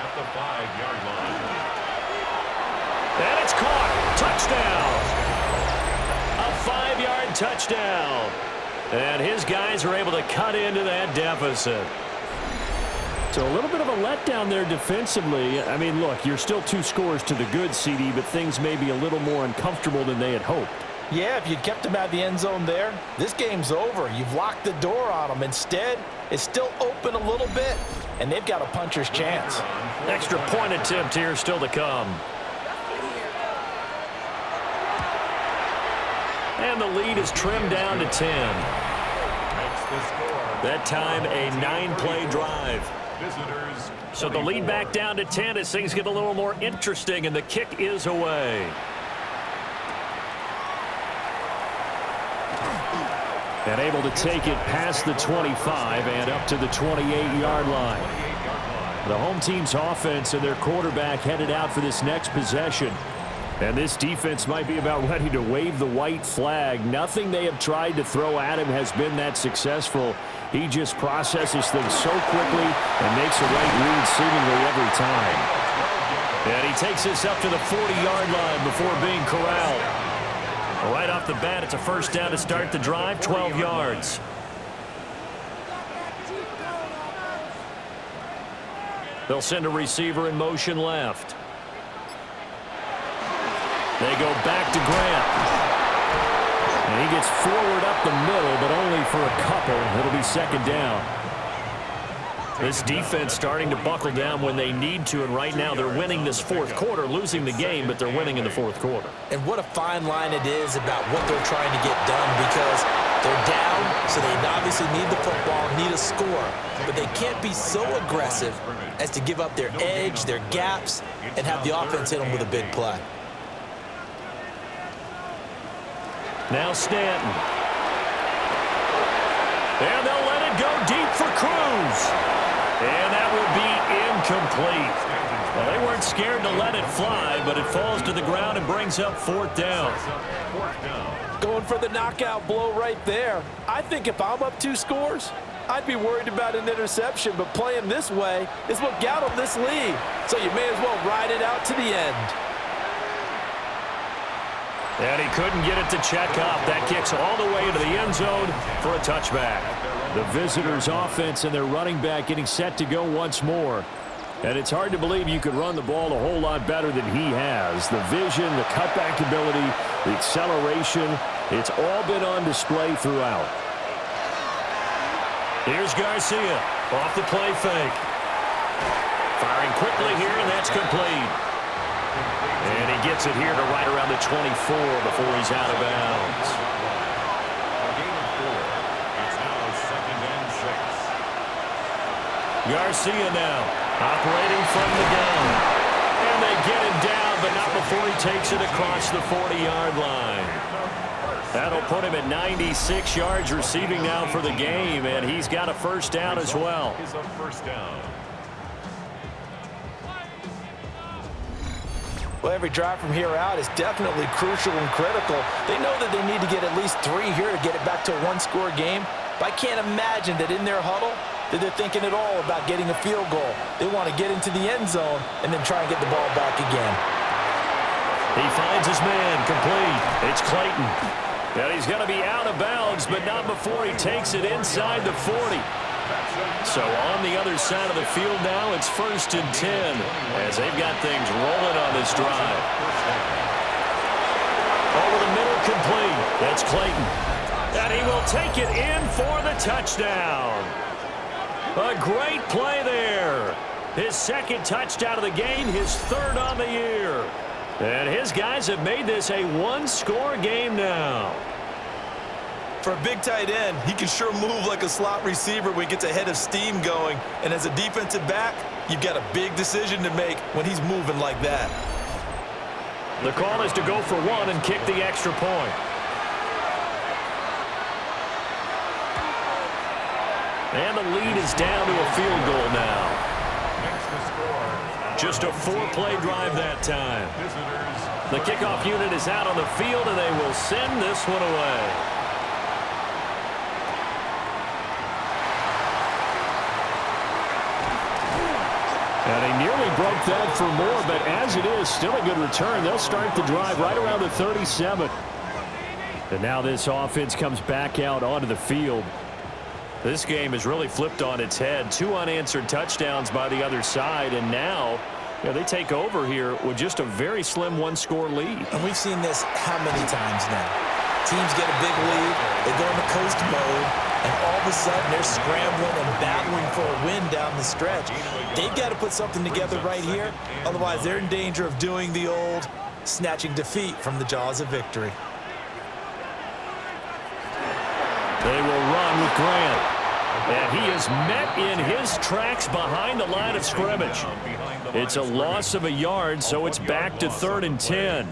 at the 5-yard line. And it's caught. Touchdown. A 5-yard touchdown. And his guys are able to cut into that deficit. So a little bit of a letdown there defensively. I mean, look, you're still 2 scores to the good, CD, but things may be a little more uncomfortable than they had hoped. Yeah, if you'd kept them at the end zone there, this game's over. You've locked the door on them. Instead, it's still open a little bit, and they've got a puncher's chance. Extra point attempt here still to come. And the lead is trimmed down to 10. That time, a 9-play drive. So the lead back down to 10 as things get a little more interesting, and the kick is away. And able to take it past the 25 and up to the 28-yard line. The home team's offense and their quarterback headed out for this next possession. And this defense might be about ready to wave the white flag. Nothing they have tried to throw at him has been that successful. He just processes things so quickly and makes a right read seemingly every time. And he takes this up to the 40-yard line before being corralled. Right off the bat, it's a 1st down to start the drive, 12 yards. They'll send a receiver in motion left. They go back to Grant. And he gets forward up the middle, but only for a couple. It'll be 2nd down. This defense starting to buckle down when they need to, and right now they're winning this 4th quarter, losing the game, but they're winning in the 4th quarter. And what a fine line it is about what they're trying to get done, because they're down, so they obviously need the football, need a score, but they can't be so aggressive as to give up their edge, their gaps, and have the offense hit them with a big play. Now Stanton. And they'll let it go deep for Cruz. And that will be incomplete. Well, they weren't scared to let it fly, but it falls to the ground and brings up 4th down. Going for the knockout blow right there. I think if I'm up 2 scores, I'd be worried about an interception, but playing this way is what got him this lead. So you may as well ride it out to the end. And he couldn't get it to check up. That kicks all the way into the end zone for a touchback. The visitors' offense and their running back getting set to go once more. And it's hard to believe you could run the ball a whole lot better than he has. The vision, the cutback ability, the acceleration, it's all been on display throughout. Here's Garcia off the play fake. Firing quickly here, and that's complete. And he gets it here to right around the 24 before he's out of bounds. A gain of 4. It's now 2nd and 6. Garcia now operating from the gun. And they get him down, but not before he takes it across the 40-yard line. That'll put him at 96 yards receiving now for the game, and he's got a first down as well. Is a first down. Well, every drive from here out is definitely crucial and critical. They know that they need to get at least 3 here to get it back to a one-score game. But I can't imagine that in their huddle that they're thinking at all about getting a field goal. They want to get into the end zone and then try and get the ball back again. He finds his man complete. It's Clayton. And he's going to be out of bounds, but not before he takes it inside the 40. So on the other side of the field now, it's 1st and 10 as they've got things rolling on this drive. Over the middle, complete. That's Clayton. And he will take it in for the touchdown. A great play there. His 2nd touchdown of the game, his 3rd on the year. And his guys have made this a one-score game now. For a big tight end, he can sure move like a slot receiver when he gets a head of steam going. And as a defensive back, you've got a big decision to make when he's moving like that. The call is to go for 1 and kick the extra point. And the lead is down to a field goal now. Just a 4-play drive that time. The kickoff unit is out on the field, and they will send this one away. And he nearly broke that for more, but as it is, still a good return. They'll start the drive right around the 37. And now this offense comes back out onto the field. This game has really flipped on its head. 2 unanswered touchdowns by the other side, and now they take over here with just a very slim one-score lead. And we've seen this how many times now? Teams get a big lead, they go into coast mode, and all of a sudden they're scrambling and battling for a win down the stretch. They've got to put something together right here, otherwise they're in danger of doing the old snatching defeat from the jaws of victory. They will run with Grant. And he is met in his tracks behind the line of scrimmage. It's a loss of a yard, so it's back to 3rd and 10.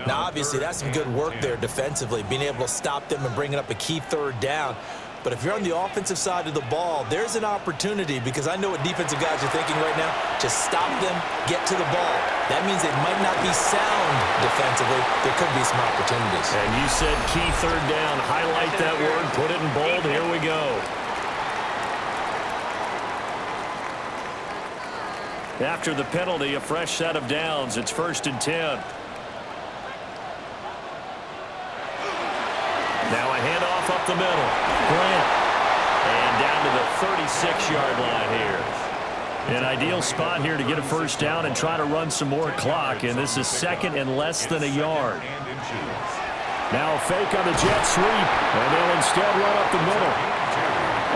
Now, obviously, that's some good work there defensively, being able to stop them and bringing up a key 3rd down. But if you're on the offensive side of the ball, there's an opportunity, because I know what defensive guys are thinking right now. Just stop them, get to the ball. That means they might not be sound defensively. There could be some opportunities. And you said key 3rd down. Highlight that word, put it in bold. Here we go. After the penalty, a fresh set of downs. It's 1st and 10. Now a handoff up the middle. Grant. And down to the 36-yard line here. An ideal spot here to get a first down and try to run some more clock. And this is 2nd and less than a yard. Now a fake on the jet sweep. And they'll instead run up the middle.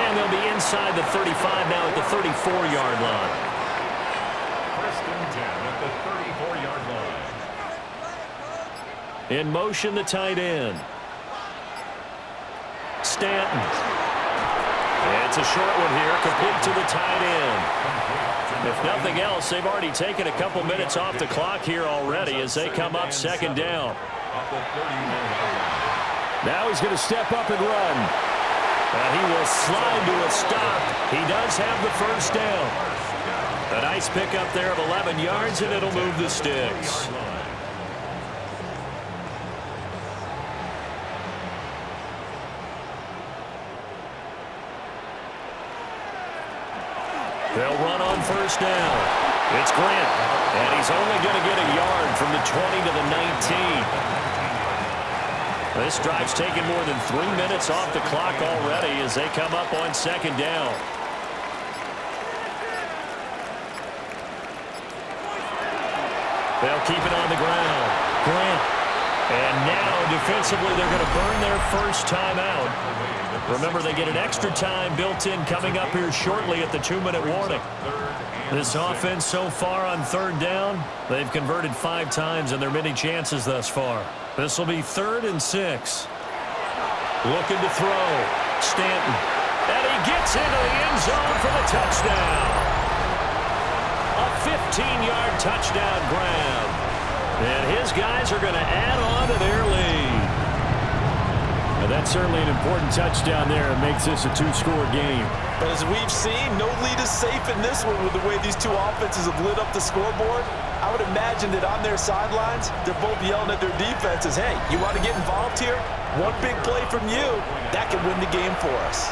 And they'll be inside the 35 now at the 34-yard line. 1st and 10 at the 34-yard line. In motion, the tight end. Stanton. And it's a short one here, complete to the tight end. If nothing else, they've already taken a couple minutes off the clock here already as they come up 2nd down. Now he's going to step up and run. And he will slide to a stop. He does have the first down. A nice pickup there of 11 yards, and it'll move the sticks. They'll run on first down. It's Grant, and he's only going to get a yard from the 20 to the 19. This drive's taken more than 3 minutes off the clock already as they come up on second down. They'll keep it on the ground. Grant. And now, defensively, they're going to burn their first timeout. Remember, they get an extra time built in coming up here shortly at the 2-minute warning. This offense so far on third down, they've converted 5 times in their many chances thus far. This will be 3rd and 6. Looking to throw. Stanton. And he gets into the end zone for the touchdown. A 15-yard touchdown grab. And his guys are going to add on to their lead. Well, that's certainly an important touchdown there. It makes this a 2-score game. But as we've seen, no lead is safe in this one with the way these two offenses have lit up the scoreboard. I would imagine that on their sidelines, they're both yelling at their defenses, hey, you want to get involved here? One big play from you, that could win the game for us.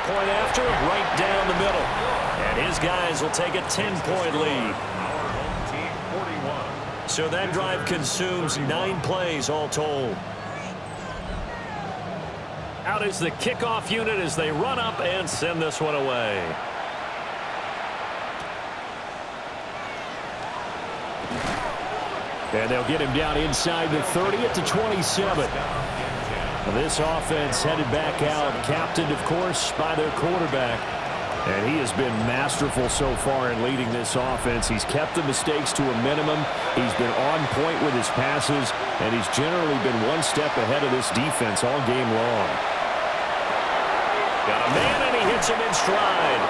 Point after, right down the middle. And his guys will take a 10-point lead. So that drive consumes 9 plays all told. Out is the kickoff unit as they run up and send this one away. And they'll get him down inside the 30 at the 27. This offense headed back out, captained, of course, by their quarterback. And he has been masterful so far in leading this offense. He's kept the mistakes to a minimum. He's been on point with his passes, and he's generally been one step ahead of this defense all game long. Got a man, and he hits him in stride.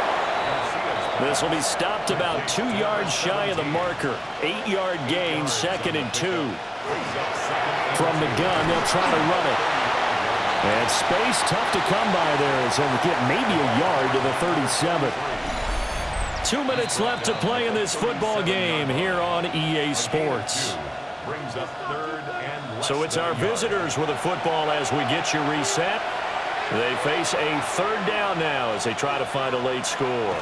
This will be stopped about 2 yards shy of the marker. 8-yard gain, 2nd and 2. From the gun, they'll try to run it. And space tough to come by there as they'll get maybe a yard to the 37. 2 minutes left to play in this football game here on EA Sports. So it's our visitors with a football as we get you reset. They face a 3rd down now as they try to find a late score.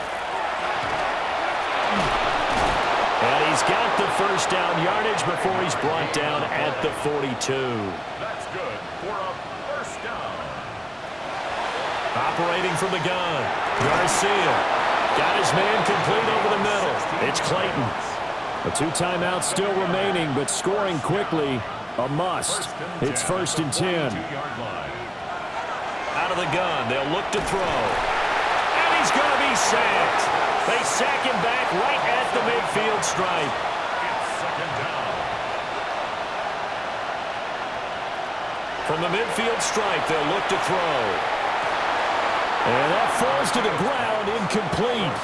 And he's got the first down yardage before he's brought down at the 42. That's good for a first down. Operating from the gun, Garcia got his man complete over the middle. It's Clayton. The 2 timeouts still remaining, but scoring quickly, a must. It's 1st and 10. Out of the gun, they'll look to throw. And he's going to be sacked. They sack him back right at the midfield stripe. It's 2nd down. From the midfield stripe, they'll look to throw. And that falls to the ground, incomplete.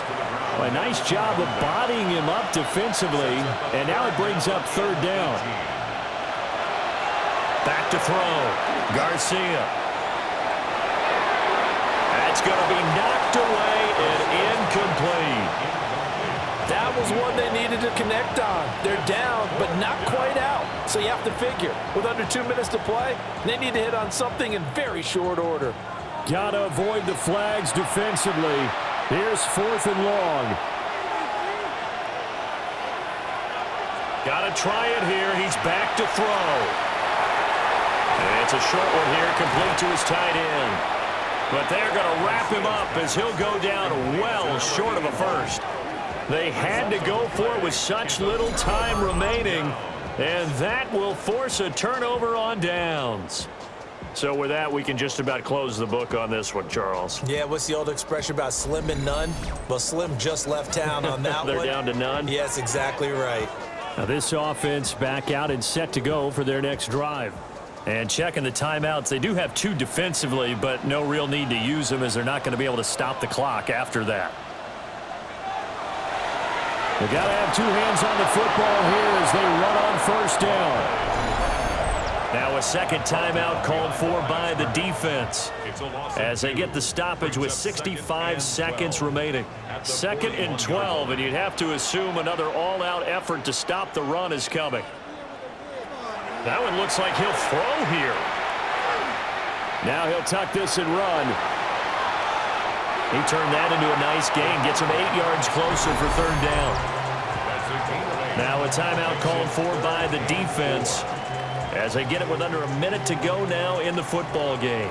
A nice job of bodying him up defensively, and now it brings up 3rd down. Back to throw. Garcia. That's going to be knocked away and incomplete. That was one they needed to connect on. They're down, but not quite out. So you have to figure, with under 2 minutes to play, they need to hit on something in very short order. Gotta avoid the flags defensively. Here's 4th and long. Gotta try it here. He's back to throw. And it's a short one here, complete to his tight end. But they're going to wrap him up as he'll go down well short of a first. They had to go for it with such little time remaining, and that will force a turnover on downs. So with that, we can just about close the book on this one, Charles. Yeah, what's the old expression about slim and none? Well, Slim just left town on that They're one. down to none? Yes, exactly right. Now this offense back out and set to go for their next drive. And checking the timeouts, they do have 2 defensively, but no real need to use them as they're not going to be able to stop the clock after that. They got to have 2 hands on the football here as they run on first down. Now a second timeout called for by the defense as they get the stoppage with 65 seconds remaining. 2nd and 12, and you'd have to assume another all-out effort to stop the run is coming. That one looks like he'll throw here. Now he'll tuck this and run. He turned that into a nice gain. Gets him 8 yards closer for third down. Now a timeout called for by the defense as they get it with under a minute to go now in the football game.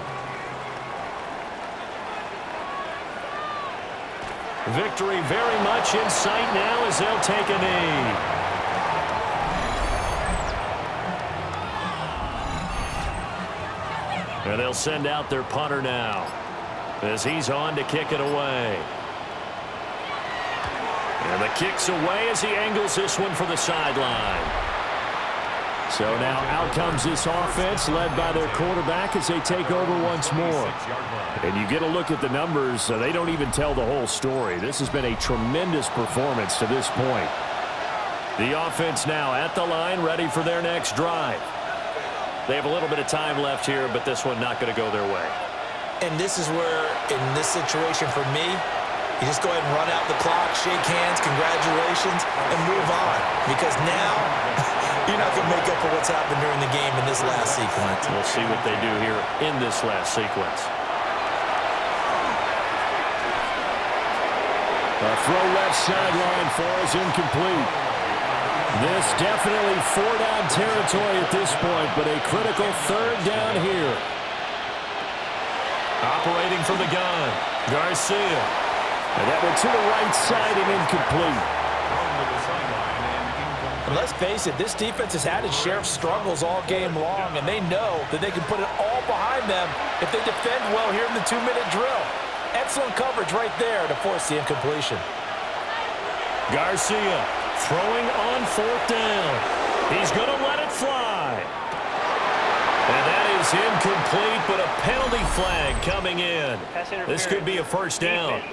Victory very much in sight now as they'll take a knee. And they'll send out their punter now as he's on to kick it away. And the kick's away as he angles this one for the sideline. So now out comes this offense led by their quarterback as they take over once more. And you get a look at the numbers, they don't even tell the whole story. This has been a tremendous performance to this point. The offense now at the line, ready for their next drive. They have a little bit of time left here, but this one not going to go their way. And this is where, in this situation for me, you just go ahead and run out the clock, shake hands, congratulations, and move on. Because now, you're not going to make up for what's happened during the game in this last sequence. We'll see what they do here in this last sequence. A throw left sideline falls incomplete. This definitely four-down territory at this point, but a critical third down here. Operating from the gun, Garcia. And that went to the right side and incomplete. And let's face it, this defense has had its share of struggles all game long, and they know that they can put it all behind them if they defend well here in the 2-minute drill. Excellent coverage right there to force the incompletion. Garcia throwing on fourth down. He's going to let it fly. And that is incomplete, but a penalty flag coming in. This could be a first down.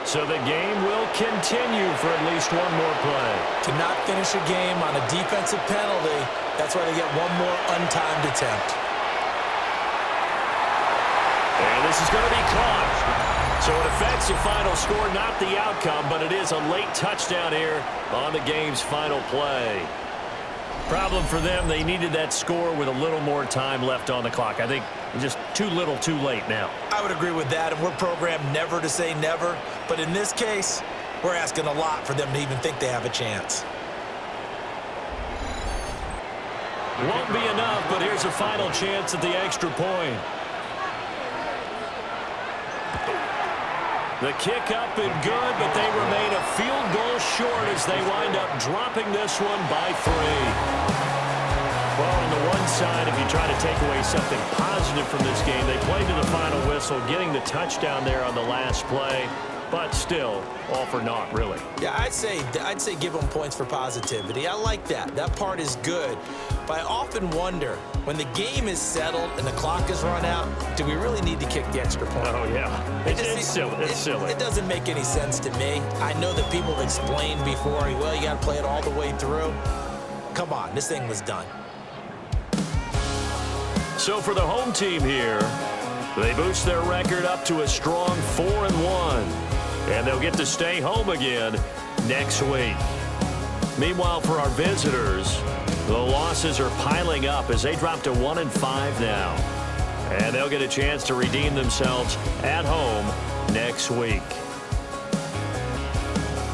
So the game will continue for at least one more play. To not finish a game on a defensive penalty, that's why they get one more untimed attempt. And this is going to be caught. So it affects the final score, not the outcome, but it is a late touchdown here on the game's final play. Problem for them, they needed that score with a little more time left on the clock. I think just too little, too late now. I would agree with that, and we're programmed never to say never. But in this case, we're asking a lot for them to even think they have a chance. Won't be enough, but here's a final chance at the extra point. The kick up and good, but they remain a field goal short as they wind up dropping this one by 3. Well, on the one side, if you try to take away something positive from this game, they played to the final whistle, getting the touchdown there on the last play, but still, all for naught, really. Yeah, I'd say give them points for positivity. I like that. That part is good. But I often wonder, when the game is settled and the clock is run out, do we really need to kick the extra point? Oh, yeah. It's silly. It's silly. It doesn't make any sense to me. I know that people have explained before, well, you got to play it all the way through. Come on, this thing was done. So for the home team here, they boost their record up to a strong 4-1. And they'll get to stay home again next week. Meanwhile, for our visitors, the losses are piling up as they drop to 1-5 now. And they'll get a chance to redeem themselves at home next week.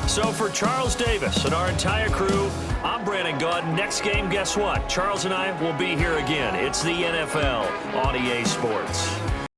So for Charles Davis and our entire crew, I'm Brandon Gaudin. Next game, guess what? Charles and I will be here again. It's the NFL on EA Sports.